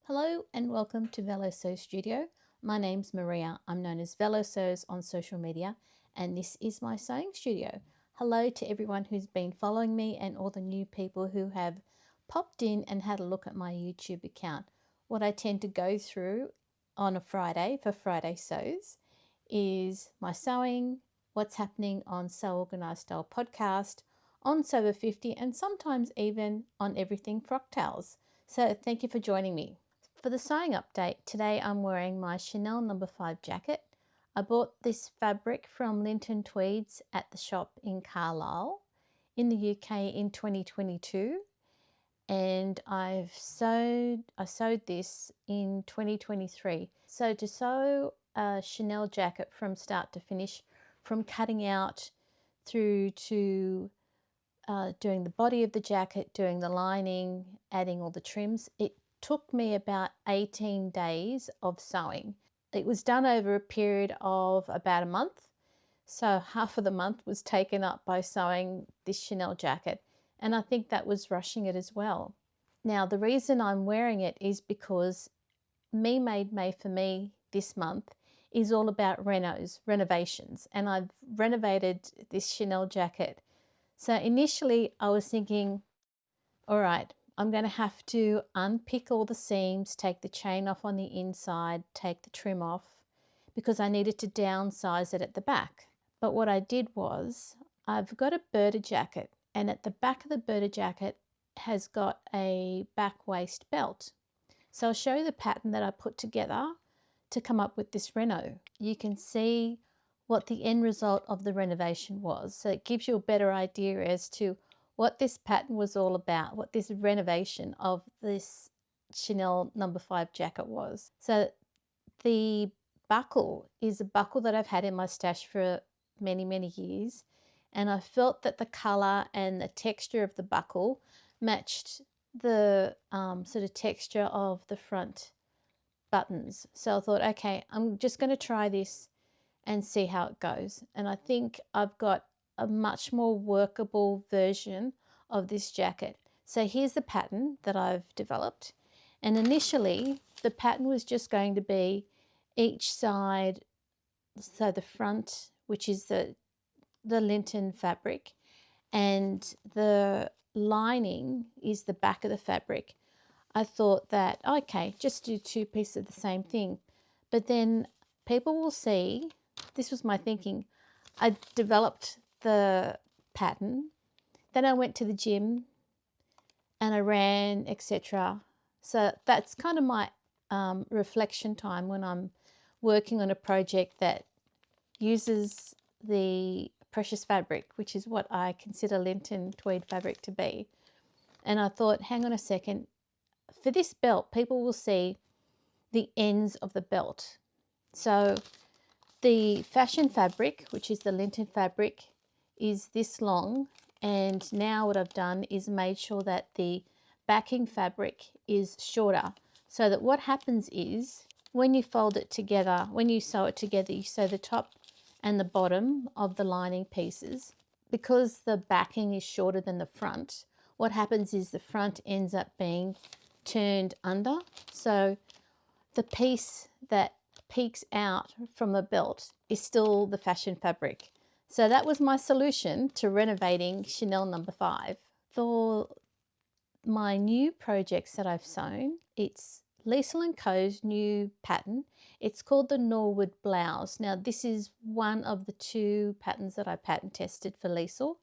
Hello and welcome to VeloSews Studio. My name's Maria. I'm known as VeloSews on social media and this is my sewing studio. Hello to everyone who's been following me and all the new people who have popped in and had a look at my YouTube account. What I tend to go through on a Friday for FridaySews is my sewing, what's happening on Organised Style podcast, on Sober 50 and sometimes even on everything frocktails. So thank you for joining me. For the sewing update, today I'm wearing my Chanel No. 5 jacket. I bought this fabric from Linton Tweeds at the shop in Carlisle in the UK in 2022 and I sewed this in 2023. So to sew a Chanel jacket from start to finish, from cutting out through to doing the body of the jacket, doing the lining, adding all the trims, it took me about 18 days of sewing. It was done over a period of about a month. So half of the month was taken up by sewing this Chanel jacket. And I think that was rushing it as well. Now, the reason I'm wearing it is because Me Made May for Me this month is all about renovations. And I've renovated this Chanel jacket. So initially I was thinking, all right, I'm going to have to unpick all the seams, take the chain off on the inside, take the trim off, because I needed to downsize it at the back. But what I did was, I've got a birder jacket, and at the back of the birder jacket has got a back waist belt. So I'll show you the pattern that I put together to come up with this reno. You can see what the end result of the renovation was. So it gives you a better idea as to what this pattern was all about, what this renovation of this Chanel No. 5 jacket was. So the buckle is a buckle that I've had in my stash for many, many years. And I felt that the colour and the texture of the buckle matched the sort of texture of the front buttons. So I thought, okay, I'm just going to try this and see how it goes. And I think I've got a much more workable version of this jacket. So here's the pattern that I've developed. And initially the pattern was just going to be each side, so the front, which is the Linton fabric, and the lining is the back of the fabric. I thought that, okay, just do two pieces of the same thing. But then people will see, this was my thinking, I developed the pattern, then I went to the gym and I ran, etc. So that's kind of my reflection time when I'm working on a project that uses the precious fabric, which is what I consider Linton tweed fabric to be. And I thought, hang on a second, for this belt, people will see the ends of the belt. So the fashion fabric, which is the Linton fabric, is this long, and now what I've done is made sure that the backing fabric is shorter, so that what happens is when you fold it together, when you sew it together, you sew the top and the bottom of the lining pieces. Because the backing is shorter than the front, what happens is the front ends up being turned under, so the piece that peeks out from the belt is still the fashion fabric. So that was my solution to renovating Chanel No. 5. For my new projects that I've sewn, it's Liesl and Co's new pattern. It's called the Norwood blouse. Now this is one of the two patterns that I pattern tested for Liesl.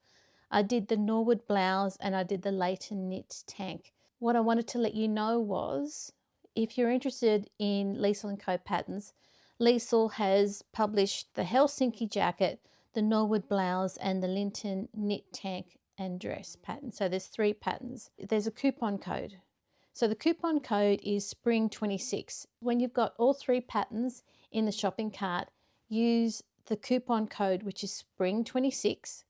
I did the Norwood blouse and I did the Leighton knit tank. What I wanted to let you know was, if you're interested in Liesl and Co patterns, Liesl has published the Helsinki jacket, the Norwood blouse and the Linton knit tank and dress pattern. So there's three patterns. There's a coupon code. So the coupon code is Spring 26. When you've got all three patterns in the shopping cart, use the coupon code, which is Spring 26,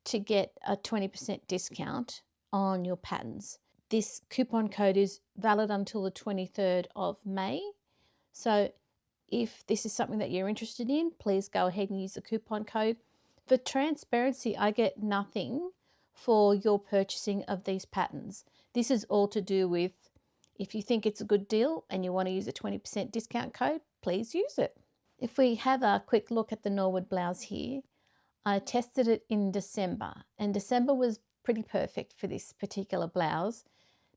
to get a 20% discount on your patterns. This coupon code is valid until the 23rd of May. So if this is something that you're interested in, please go ahead and use the coupon code. For transparency, I get nothing for your purchasing of these patterns. This is all to do with If you think it's a good deal and you want to use a 20% discount code, please use it. If we have a quick look at the Norwood blouse here, I tested it in December, and December was pretty perfect for this particular blouse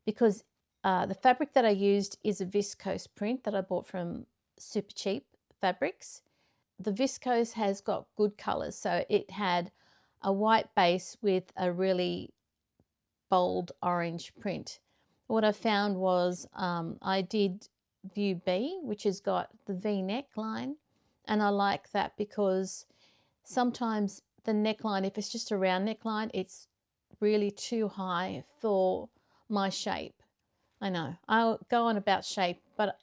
because the fabric that I used is a viscose print that I bought from Super Cheap Fabrics. The viscose has got good colours, so it had a white base with a really bold orange print. What I found was I did view B, which has got the V neckline, and I like that because sometimes the neckline, if it's just a round neckline, it's really too high for my shape. I know, I'll go on about shape, but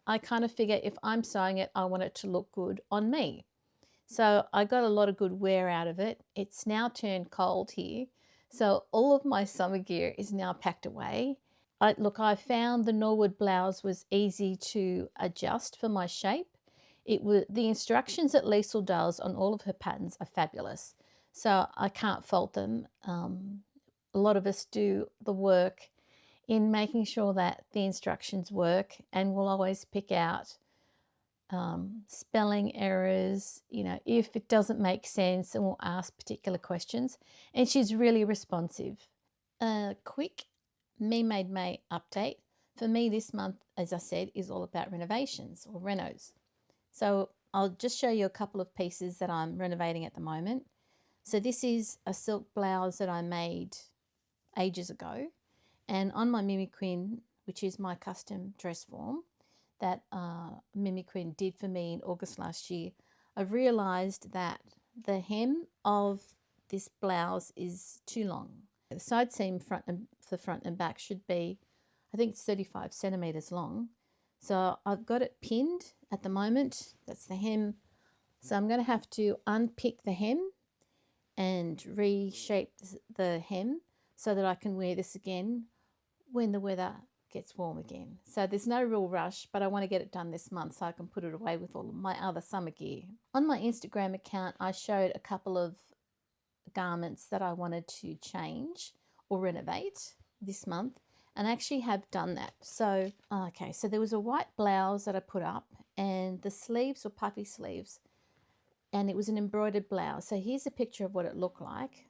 I kind of figure if I'm sewing it, I want it to look good on me. So I got a lot of good wear out of it. It's now turned cold here, so all of my summer gear is now packed away. I found the Norwood blouse was easy to adjust for my shape. The instructions that Liesl does on all of her patterns are fabulous, so I can't fault them. A lot of us do the work in making sure that the instructions work, and we'll always pick out spelling errors, if it doesn't make sense, and we'll ask particular questions, and she's really responsive. A quick Me Made May update. For me this month, as I said, is all about renovations or renos. So I'll just show you a couple of pieces that I'm renovating at the moment. So this is a silk blouse that I made ages ago, and on my Mimi Quinn, which is my custom dress form that Mimi Quinn did for me in August last year, I've realised that the hem of this blouse is too long. The side seam for the front and back should be, I think it's 35 centimetres long. So I've got it pinned at the moment. That's the hem. So I'm going to have to unpick the hem and reshape the hem so that I can wear this again when the weather gets warm again. So there's no real rush, but I want to get it done this month so I can put it away with all of my other summer gear. On my Instagram account, I showed a couple of garments that I wanted to change or renovate this month, and I actually have done that. So okay, so there was a white blouse that I put up, and the sleeves were puffy sleeves, and it was an embroidered blouse. So here's a picture of what it looked like.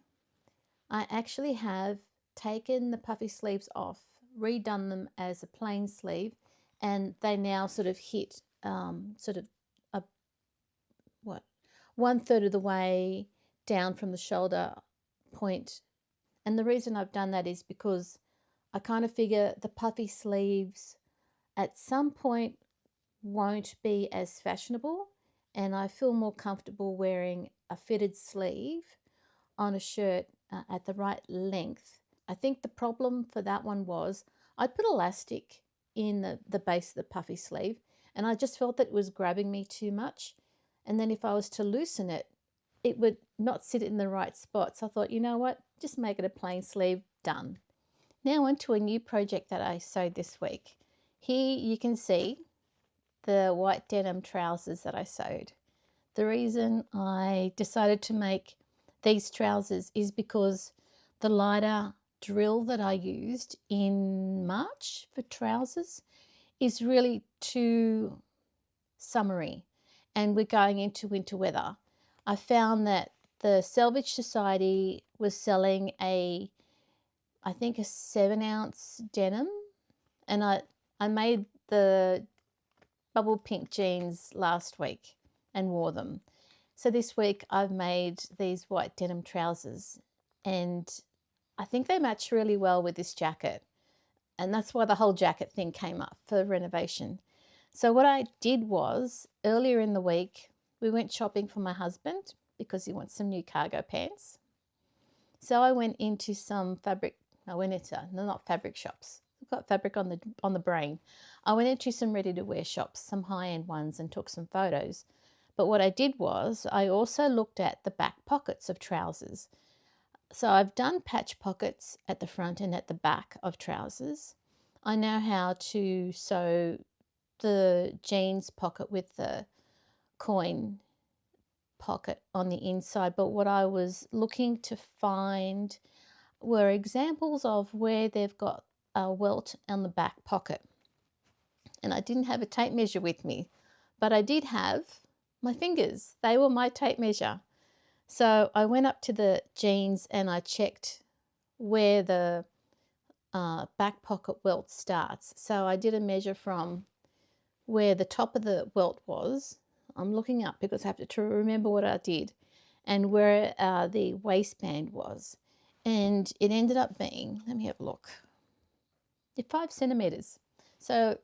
I actually have taken the puffy sleeves off, redone them as a plain sleeve, and they now sort of hit sort of a 1/3 of the way down from the shoulder point. And the reason I've done that is because I kind of figure the puffy sleeves at some point won't be as fashionable, and I feel more comfortable wearing a fitted sleeve on a shirt at the right length. I think the problem for that one was I put elastic in the base of the puffy sleeve, and I just felt that it was grabbing me too much, and then if I was to loosen it, it would not sit in the right spot. So I thought, you know what, just make it a plain sleeve, done. Now on to a new project that I sewed this week. Here you can see the white denim trousers that I sewed. The reason I decided to make these trousers is because the lighter drill that I used in March for trousers is really too summery, and we're going into winter weather. I found that the Selvage Society was selling I think a 7-ounce denim, and I made the bubble pink jeans last week and wore them. So this week I've made these white denim trousers, and I think they match really well with this jacket, and that's why the whole jacket thing came up for renovation. So what I did was, earlier in the week, we went shopping for my husband because he wants some new cargo pants. So I went into some not fabric shops. I've got fabric on the brain. I went into some ready-to-wear shops, some high-end ones, and took some photos. But what I did was I also looked at the back pockets of trousers. So I've done patch pockets at the front and at the back of trousers. I know how to sew the jeans pocket with the coin pocket on the inside, but what I was looking to find were examples of where they've got a welt on the back pocket. And I didn't have a tape measure with me, but I did have my fingers. They were my tape measure. So I went up to the jeans and I checked where the back pocket welt starts. So I did a measure from where the top of the welt was. I'm looking up because I have to remember what I did, and where the waistband was. And it ended up being, let me have a look, 5 centimetres. So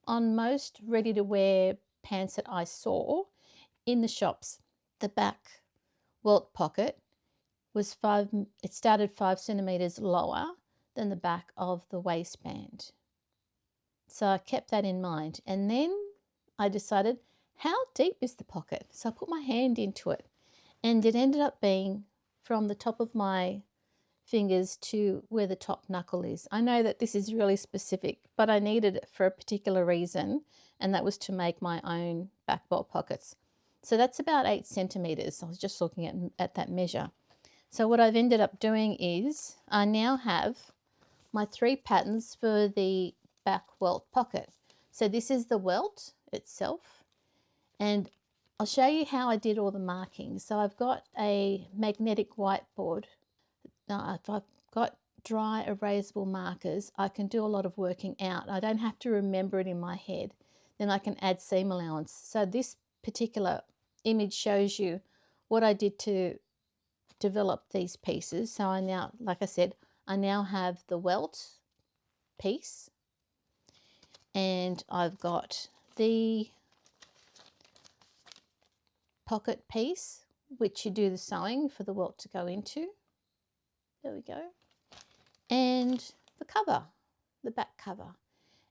on most ready to wear pants that I saw in the shops, the back welt pocket was it started 5 centimetres lower than the back of the waistband. So I kept that in mind. And then I decided, how deep is the pocket? So I put my hand into it, and it ended up being from the top of my fingers to where the top knuckle is. I know that this is really specific, but I needed it for a particular reason, and that was to make my own back welt pockets. So that's about 8 centimetres. I was just looking at that measure. So what I've ended up doing is I now have my 3 patterns for the back welt pocket. So this is the welt itself, and I'll show you how I did all the markings. So I've got a magnetic whiteboard. Now, if I've got dry erasable markers, I can do a lot of working out. I don't have to remember it in my head. Then I can add seam allowance. So this particular image shows you what I did to develop these pieces. So I now, like I said, I now have the welt piece, and I've got the pocket piece, which you do the sewing for the welt to go into. There we go. And the cover, the back cover.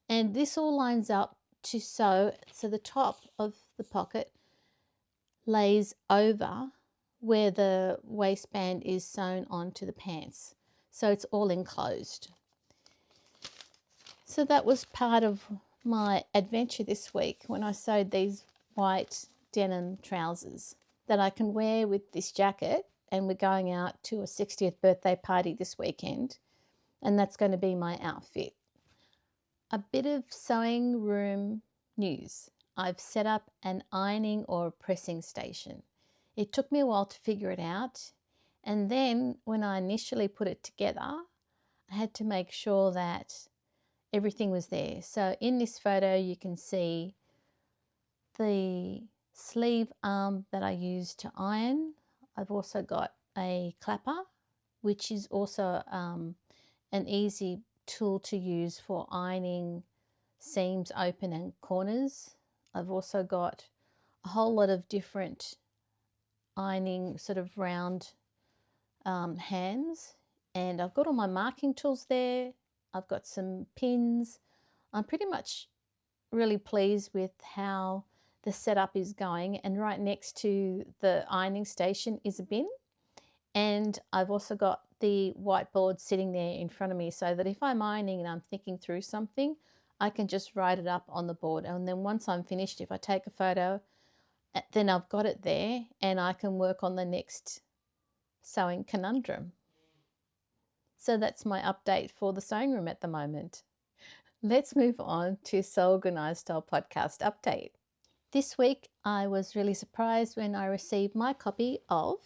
And this all lines up to sew. So the top of the pocket lays over where the waistband is sewn onto the pants. So it's all enclosed. So that was part of my adventure this week when I sewed these white denim trousers that I can wear with this jacket, and we're going out to a 60th birthday party this weekend, and that's going to be my outfit. A bit of sewing room news. I've set up an ironing or a pressing station. It took me a while to figure it out, and then when I initially put it together, I had to make sure that everything was there. So in this photo you can see the sleeve arm that I used to iron. I've also got a clapper, which is also an easy tool to use for ironing seams open and corners. I've also got a whole lot of different ironing sort of round hands, and I've got all my marking tools there. I've got some pins. I'm pretty much really pleased with how the setup is going, and right next to the ironing station is a bin, and I've also got the whiteboard sitting there in front of me so that if I'm ironing and I'm thinking through something, I can just write it up on the board, and then once I'm finished, if I take a photo, then I've got it there and I can work on the next sewing conundrum. So that's my update for the sewing room at the moment. Let's move on to Organised Style podcast update. This week I was really surprised when I received my copy of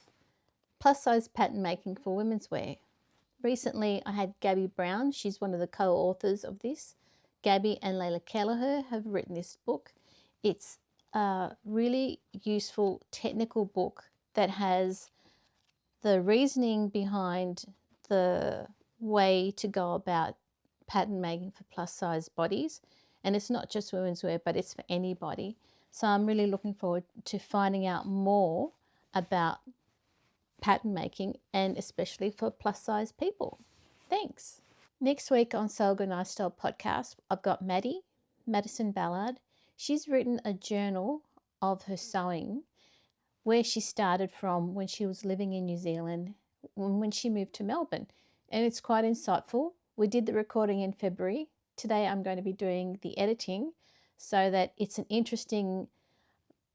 Plus Size Pattern Making for Women's Wear. Recently I had Gabby Brown, she's one of the co-authors of this. Gabby and Layla Kelleher have written this book. It's a really useful technical book that has the reasoning behind the way to go about pattern making for plus size bodies, and it's not just women's wear, but it's for anybody. So I'm really looking forward to finding out more about pattern making, and especially for plus size people. Thanks. Next week on Organised Style podcast, I've got Maddie Ballard. She's written a journal of her sewing, where she started from when she was living in New Zealand, when she moved to Melbourne. And it's quite insightful. We did the recording in February. Today I'm going to be doing the editing so that it's an interesting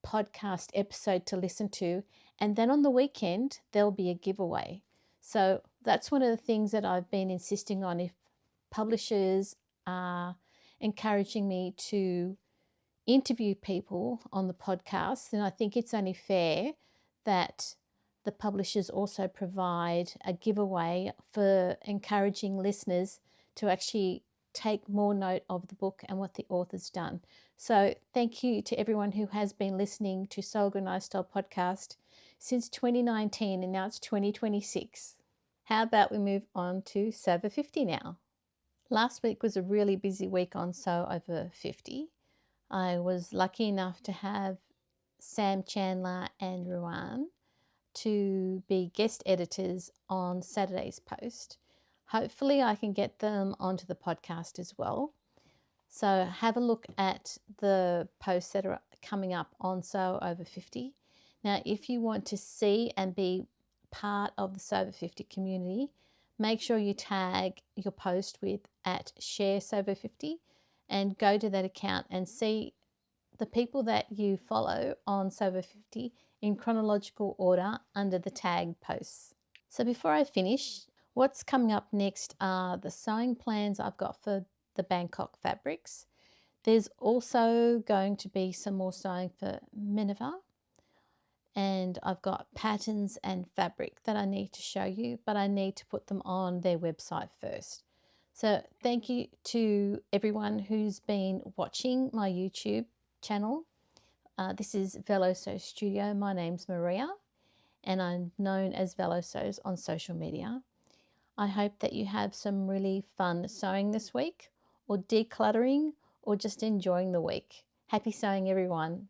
podcast episode to listen to. And then on the weekend, there'll be a giveaway. So that's one of the things that I've been insisting on. If publishers are encouraging me to interview people on the podcast, then I think it's only fair that the publishers also provide a giveaway for encouraging listeners to actually take more note of the book and what the author's done. So thank you to everyone who has been listening to So Organised Style podcast since 2019, and now it's 2026. How about we move on to Sew Over 50 now? Last week was a really busy week on Sew Over 50. I was lucky enough to have Sam Chandler and Ruan to be guest editors on Saturday's post. Hopefully I can get them onto the podcast as well. So have a look at the posts that are coming up on Sew Over 50. Now, if you want to see and be part of the Sew Over 50 community, make sure you tag your post with @ShareSew50 and go to that account and see the people that you follow on Sew Over 50 in chronological order under the tag posts. So before I finish, what's coming up next are the sewing plans I've got for the Bangkok fabrics. There's also going to be some more sewing for Minerva, and I've got patterns and fabric that I need to show you, but I need to put them on their website first. So thank you to everyone who's been watching my YouTube channel. This is VeloSews Studio. My name's Maria, and I'm known as VeloSews on social media. I hope that you have some really fun sewing this week, or decluttering, or just enjoying the week. Happy sewing, everyone.